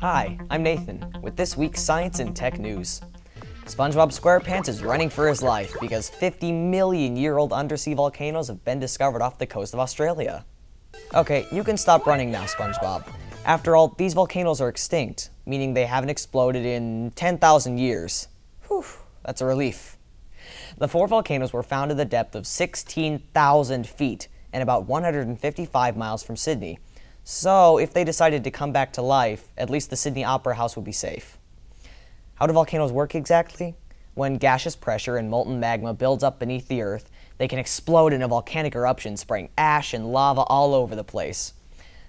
Hi, I'm Nathan, with this week's Science and Tech News. SpongeBob SquarePants is running for his life because 50-million-year-old undersea volcanoes have been discovered off the coast of Australia. Okay, you can stop running now, SpongeBob. After all, these volcanoes are extinct, meaning they haven't exploded in 10,000 years. Whew, that's a relief. The 4 volcanoes were found at the depth of 16,000 feet and about 155 miles from Sydney. So, if they decided to come back to life, at least the Sydney Opera House would be safe. How do volcanoes work exactly? When gaseous pressure and molten magma builds up beneath the Earth, they can explode in a volcanic eruption, spraying ash and lava all over the place.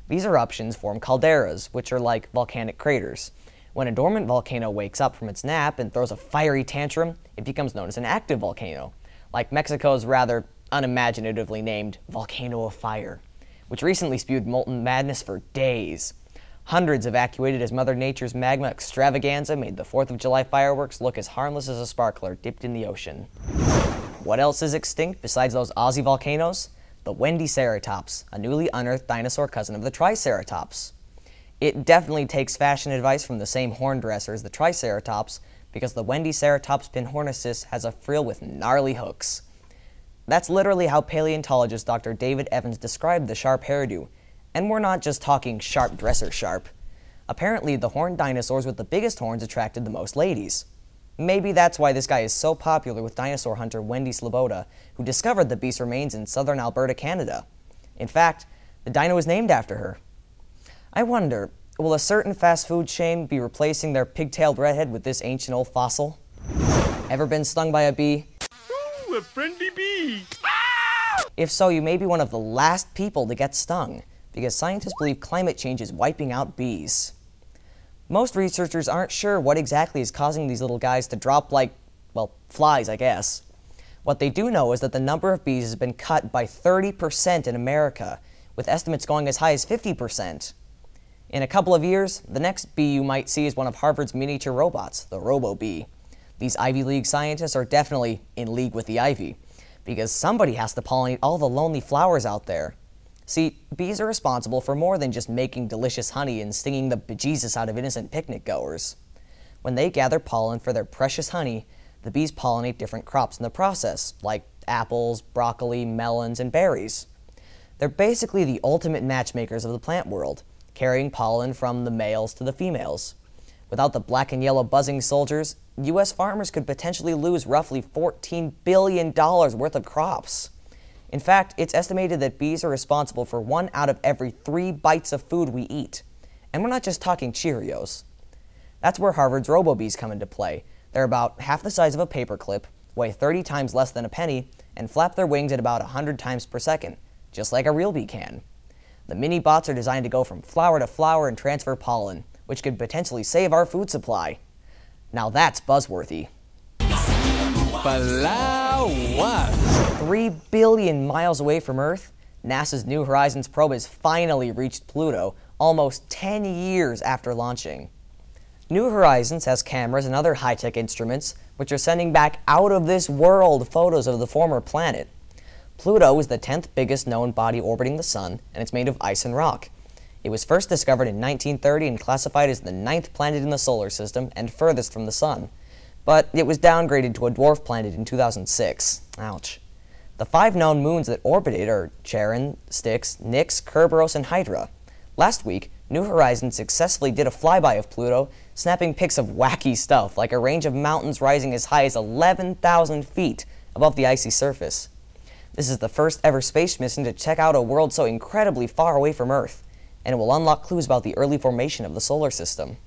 These eruptions form calderas, which are like volcanic craters. When a dormant volcano wakes up from its nap and throws a fiery tantrum, it becomes known as an active volcano, like Mexico's rather unimaginatively named Volcano of Fire, which recently spewed molten madness for days. Hundreds evacuated as Mother Nature's magma extravaganza made the 4th of July fireworks look as harmless as a sparkler dipped in the ocean. What else is extinct besides those Aussie volcanoes? The Wendyceratops, a newly unearthed dinosaur cousin of the Triceratops. It definitely takes fashion advice from the same horn dresser as the Triceratops because the Wendyceratops pinhornicis has a frill with gnarly hooks. That's literally how paleontologist Dr. David Evans described the sharp hairdo. And we're not just talking sharp dresser sharp. Apparently, the horned dinosaurs with the biggest horns attracted the most ladies. Maybe that's why this guy is so popular with dinosaur hunter Wendy Sloboda, who discovered the beast's remains in southern Alberta, Canada. In fact, the dino is named after her. I wonder, will a certain fast food chain be replacing their pigtailed redhead with this ancient old fossil? Ever been stung by a bee? Ooh, a friendly bee! If so, you may be one of the last people to get stung, because scientists believe climate change is wiping out bees. Most researchers aren't sure what exactly is causing these little guys to drop like, well, flies, I guess. What they do know is that the number of bees has been cut by 30% in America, with estimates going as high as 50%. In a couple of years, the next bee you might see is one of Harvard's miniature robots, the Robo-Bee. These Ivy League scientists are definitely in league with the ivy, because somebody has to pollinate all the lonely flowers out there. See, bees are responsible for more than just making delicious honey and stinging the bejesus out of innocent picnic goers. When they gather pollen for their precious honey, the bees pollinate different crops in the process, like apples, broccoli, melons, and berries. They're basically the ultimate matchmakers of the plant world, carrying pollen from the males to the females. Without the black and yellow buzzing soldiers, U.S. farmers could potentially lose roughly $14 billion worth of crops. In fact, it's estimated that bees are responsible for 1 out of every 3 bites of food we eat. And we're not just talking Cheerios. That's where Harvard's Robo-Bees come into play. They're about half the size of a paperclip, weigh 30 times less than a penny, and flap their wings at about 100 times per second, just like a real bee can. The mini bots are designed to go from flower to flower and transfer pollen, which could potentially save our food supply. Now that's buzzworthy. 3 billion miles away from Earth, NASA's New Horizons probe has finally reached Pluto, almost 10 years after launching. New Horizons has cameras and other high-tech instruments which are sending back out-of-this-world photos of the former planet. Pluto is the 10th biggest known body orbiting the Sun, and it's made of ice and rock. It was first discovered in 1930 and classified as the 9th planet in the solar system and furthest from the Sun. But it was downgraded to a dwarf planet in 2006. Ouch. The 5 known moons that orbit it are Charon, Styx, Nix, Kerberos, and Hydra. Last week, New Horizons successfully did a flyby of Pluto, snapping pics of wacky stuff like a range of mountains rising as high as 11,000 feet above the icy surface. This is the first ever space mission to check out a world so incredibly far away from Earth, and it will unlock clues about the early formation of the solar system.